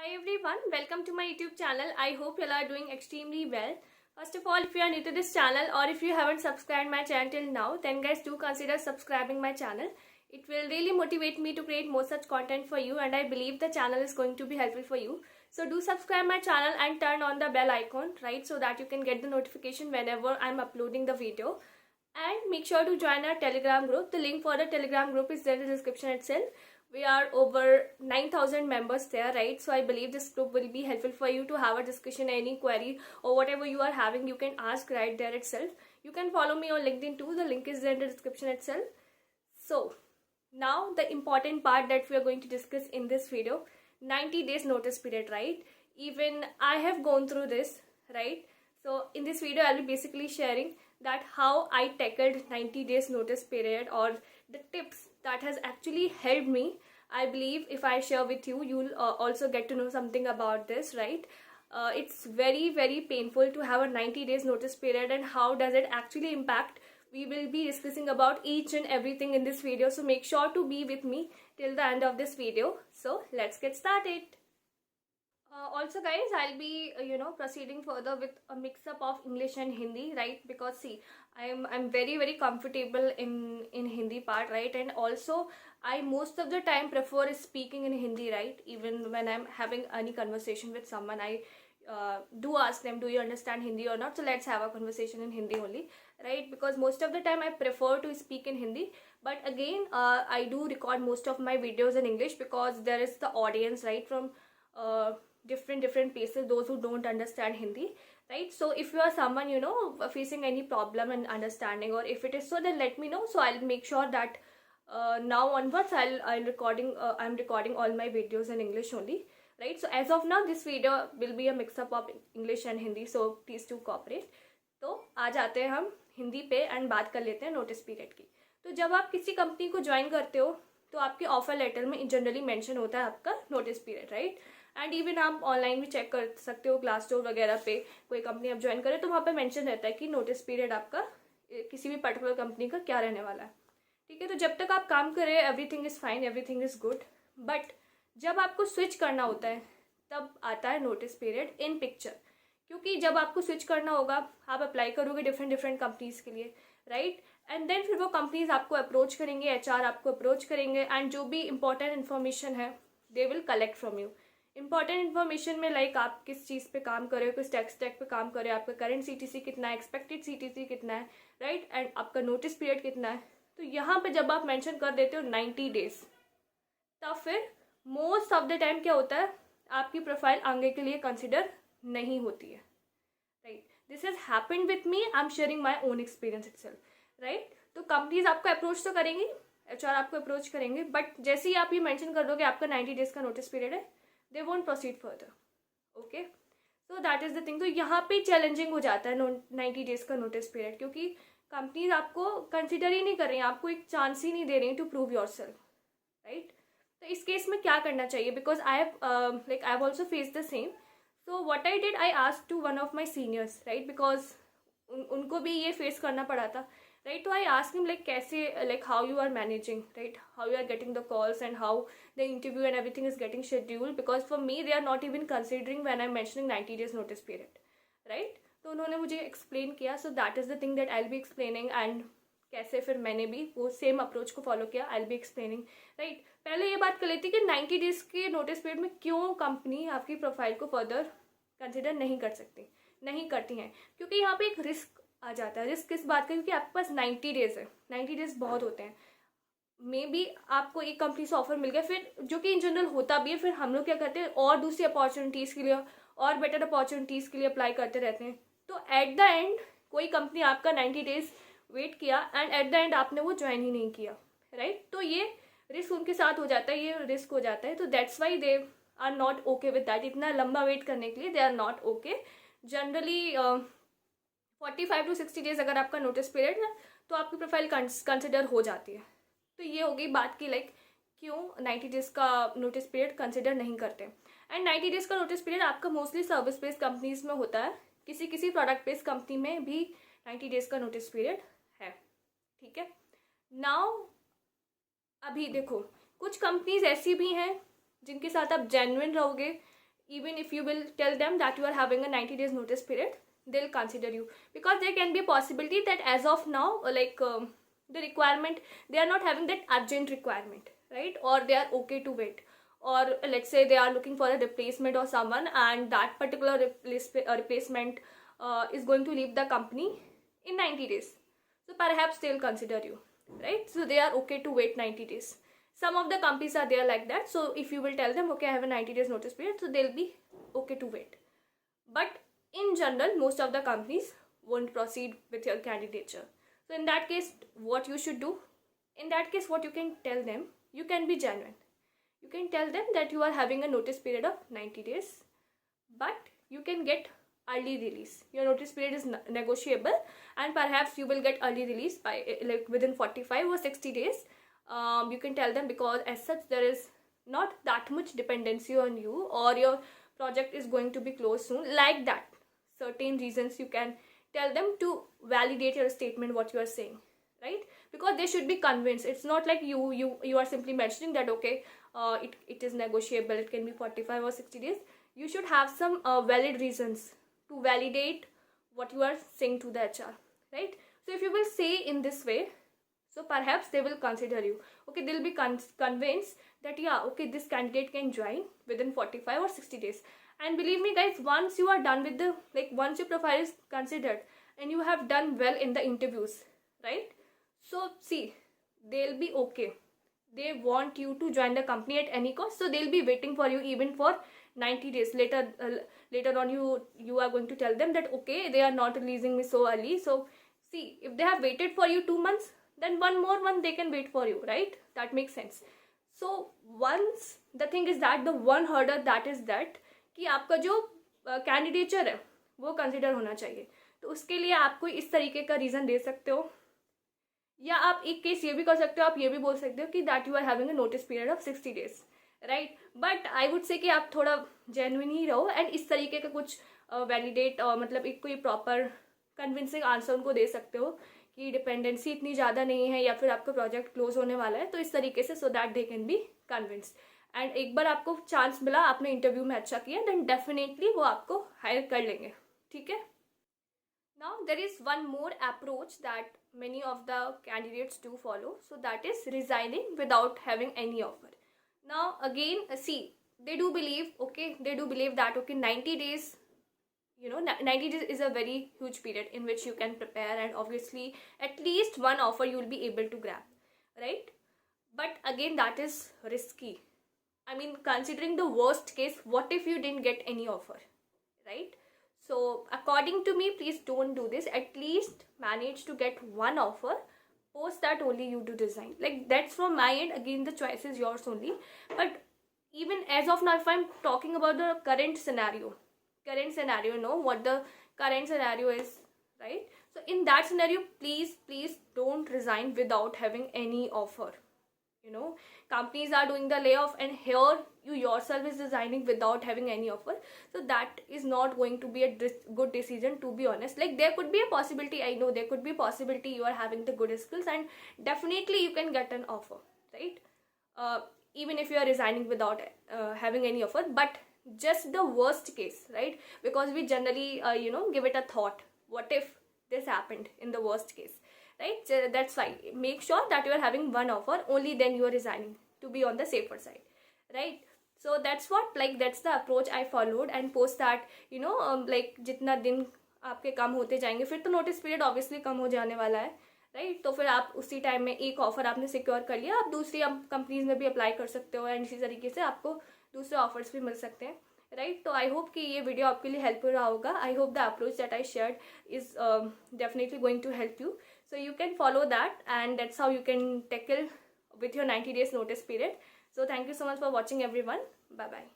Hi everyone, welcome to my YouTube channel. I hope you all are doing extremely well. First of all, if you are new to this channel or if you haven't subscribed my channel till now, then guys do consider subscribing my channel. It will really motivate me to create more such content for you, and I believe the channel is going to be helpful for you. So do subscribe my channel and turn on the bell icon, right, so that you can get the notification whenever I'm uploading the video. And make sure to join our Telegram group. The link for the Telegram group is there in the description itself. We are over 9,000 members there, right? So I believe this group will be helpful for you to have a discussion, any query or whatever you are having, you can ask right there itself. You can follow me on LinkedIn too. The link is there in the description itself. So now the important part that we are going to discuss in this video, 90 days notice period, right? Even I have gone through this, right? So in this video I'll be basically sharing that how I tackled 90 days notice period, or the tips that has actually helped me. I believe if I share with you, you'll also get to know something about this, right? It's very painful to have a 90 days notice period, and how does it actually impact. We will be discussing about each and everything in this video, so make sure to be with me till the end of this video. So let's get started. Also guys, I'll be proceeding further with a mix up of English and Hindi, right? Because see, I'm very comfortable in Hindi part, right? And also I most of the time prefer speaking in Hindi, right? Even when I'm having any conversation with someone, I do ask them, do you understand Hindi or not? So let's have a conversation in Hindi only, right? Because most of the time I prefer to speak in Hindi, but again I do record most of my videos in English, because there is the audience, right, from different places, those who don't understand Hindi, right? So if you are someone facing any problem in understanding, or if it is so, then let me know, so I'll make sure that now onwards I'm recording all my videos in English only, right? So as of now this video will be a mix up of English and Hindi, so please do cooperate. तो आ जाते हैं हम हिंदी पे and बात कर लेते हैं notice period की. तो जब आप किसी कंपनी को ज्वाइन करते हो तो आपके ऑफर लेटर में जनरली मेंशन होता है आपका notice period, right? And even आप ऑनलाइन भी चेक कर सकते हो, ग्लासडोर वगैरह पे कोई कंपनी आप ज्वाइन करें तो वहाँ पे मेंशन रहता है कि नोटिस पीरियड आपका किसी भी पर्टिकुलर कंपनी का क्या रहने वाला है, ठीक है? तो जब तक आप काम करें everything is fine, everything is good, but जब आपको स्विच करना होता है तब आता है नोटिस पीरियड इन पिक्चर. क्योंकि जब आपको स्विच करना होगा, आप अप्लाई करोगे डिफरेंट कंपनीज़ के लिए, राइट? एंड देन फिर वो कंपनीज आपको अप्रोच करेंगे, एचआर आपको अप्रोच करेंगे, एंड जो भी इंपॉर्टेंट इन्फॉर्मेशन है they will collect from you. Important information में लाइक आप किस चीज़ पे काम कर रहे हो, किस टैक्स पे काम कर रहे हो, आपका करंट सीटीसी कितना है, एक्सपेक्टेड सीटीसी कितना है, राइट? एंड आपका नोटिस पीरियड कितना है. तो यहाँ पे जब आप मेंशन कर देते हो 90 डेज, तब फिर मोस्ट ऑफ द टाइम क्या होता है, आपकी प्रोफाइल आगे के लिए कंसिडर नहीं होती है, right? This has happened with me, I am sharing my own experience itself, right? तो कंपनीज आपको अप्रोच तो करेंगी, एचआर आपको अप्रोच करेंगे, बट जैसे ही आप ये मेंशन कर दोगे आपका 90 डेज का नोटिस पीरियड है, they won't proceed further. Okay, so that is the thing. तो यहाँ पे चैलेंजिंग हो जाता है 90 डेज का नोटिस पीरियड, क्योंकि कंपनीज आपको कंसिडर ही नहीं कर रही हैं, आपको एक चांस ही नहीं दे रही to prove yourself, right? तो इस केस में क्या करना चाहिए, because I have also face the same. So what I did, I asked to one of my seniors, right? Because उनको भी ये फेस करना पड़ा था, right? So I asked him like कैसे, like how you are managing, right? How you are getting the calls and how the interview and everything is getting scheduled, because for me they are not even considering when I'm mentioning 90 days notice period, right? तो उन्होंने मुझे explain किया. So that is the thing that I'll be explaining, and कैसे फिर मैंने भी वो same approach को फॉलो किया, I'll be explaining, right? पहले ये बात कर लेती कि 90 डेज के नोटिस पीरियड में क्यों कंपनी आपकी प्रोफाइल को फर्दर कंसिडर नहीं करती हैं, क्योंकि यहाँ पे एक रिस्क आ जाता है. रिस्क किस बात का, क्योंकि आपके पास 90 डेज है, 90 डेज बहुत होते हैं. मे बी आपको एक कंपनी से ऑफर मिल गया, फिर जो कि इन जनरल होता भी है, फिर हम लोग क्या करते हैं और दूसरी अपॉर्चुनिटीज़ के लिए और बेटर अपॉर्चुनिटीज़ के लिए अप्लाई करते रहते हैं. तो एट द एंड कोई कंपनी आपका 90 डेज वेट किया एंड एट द एंड आपने वो ज्वाइन ही नहीं किया, राइट? तो ये रिस्क उनके साथ हो जाता है, ये रिस्क हो जाता है. तो that's why they are not okay with that. इतना लंबा वेट करने के लिए they are not okay. Generally 45 to 60 days अगर आपका नोटिस पीरियड है तो आपकी प्रोफाइल कंसिडर हो जाती है. तो ये हो गई बात की लाइक क्यों 90 डेज का नोटिस पीरियड कंसिडर नहीं करते. एंड 90 डेज का नोटिस पीरियड आपका मोस्टली सर्विस बेस्ड कंपनीज में होता है, किसी प्रोडक्ट बेस्ड कंपनी में भी 90 डेज का नोटिस पीरियड है, ठीक है? नाउ अभी देखो कुछ कंपनीज ऐसी भी हैं जिनके साथ आप जेन्युइन रहोगे, even if you will tell them that you are having a 90 days notice period, they'll consider you, because there can be a possibility that as of now, the requirement, they are not having that urgent requirement, right? Or they are okay to wait, or let's say they are looking for a replacement or someone, and that particular replacement is going to leave the company in 90 days. So perhaps they'll consider you, right? So they are okay to wait 90 days. Some of the companies are there like that. So if you will tell them, okay, I have a 90 days notice period, so they'll be okay to wait. But in general, most of the companies won't proceed with your candidature. So in that case, what you should do, in that case, what you can tell them, you can be genuine. You can tell them that you are having a notice period of 90 days, but you can get early release. Your notice period is negotiable, and perhaps you will get early release by within 45 or 60 days. You can tell them, because as such there is not that much dependency on you, or your project is going to be closed soon, like that. Certain reasons you can tell them to validate your statement, what you are saying, right? Because they should be convinced. It's not like you are simply mentioning that, okay, it is negotiable, it can be 45 or 60 days. You should have some valid reasons to validate what you are saying to the HR, right? So if you will say in this way, so perhaps they will consider you. Okay, they'll be convinced that, yeah, okay, this candidate can join within 45 or 60 days. And believe me guys, once you are done with the, once your profile is considered and you have done well in the interviews, right? So see, they'll be okay. They want you to join the company at any cost. So they'll be waiting for you even for 90 days. Later on, you are going to tell them that, okay, they are not releasing me so early. So see, if they have waited for you 2 months, then one more month they can wait for you, right? That makes sense. So once the thing is that the one hurdle that is that कि आपका जो candidature है वो consider होना चाहिए. तो उसके लिए आप कोई इस तरीके का रीज़न दे सकते हो, या आप एक केस ये भी कर सकते हो, आप ये भी बोल सकते हो कि that you are having a notice period of 60 days, राइट? बट आई वुड से कि आप थोड़ा जेन्युइन ही रहो, एंड इस तरीके का कुछ वैलिडेट मतलब एक कोई प्रॉपर कन्विंसिंग आंसर उनको दे सकते हो कि डिपेंडेंसी इतनी ज़्यादा नहीं है, या फिर आपका प्रोजेक्ट क्लोज होने वाला है, तो इस तरीके से, so that they can be convinced. And एक बार आपको चांस मिला, आपने इंटरव्यू में अच्छा किया, देन डेफिनेटली वो आपको हायर कर लेंगे, ठीक है? Now there is one more approach that many of the candidates do follow, so that is resigning without having any offer. Now again, see, they do believe that, okay, 90 days, 90 days is a very huge period in which you can prepare, and obviously at least one offer you will be able to grab, right? But again, that is risky. I mean, considering the worst case, what if you didn't get any offer, right? So according to me, please don't do this. At least manage to get one offer. Post that only you do design. That's from my end. Again, the choice is yours only. But even as of now, if I'm talking about the current scenario, what the current scenario is, right? So in that scenario, please don't resign without having any offer. Companies are doing the layoff, and here you yourself is resigning without having any offer. So that is not going to be a good decision, to be honest. There could be a possibility, I know there could be a possibility you are having the good skills, and definitely you can get an offer, right? Even if you are resigning without having any offer. But just the worst case, right? Because we generally give it a thought, what if this happened in the worst case, right? So that's why make sure that you are having one offer, only then you are resigning, to be on the safer side, right? So that's what, that's the approach I followed. And post that, जितना दिन आपके कम होते जाएंगे, फिर तो notice period obviously कम हो जाने वाला है, राइट? तो फिर आप उसी टाइम में एक ऑफर आपने सिक्योर कर लिया, आप दूसरी कंपनीज में भी अप्लाई कर सकते हो, एंड इसी तरीके से आपको दूसरे ऑफर्स भी मिल सकते हैं, राइट? तो आई होप कि ये वीडियो आपके लिए हेल्पफुल रहा होगा. I hope the approach that I shared is definitely going to help you. So you can follow that, and that's how you can tackle with your 90 days notice period. So thank you so much for watching, everyone. Bye bye.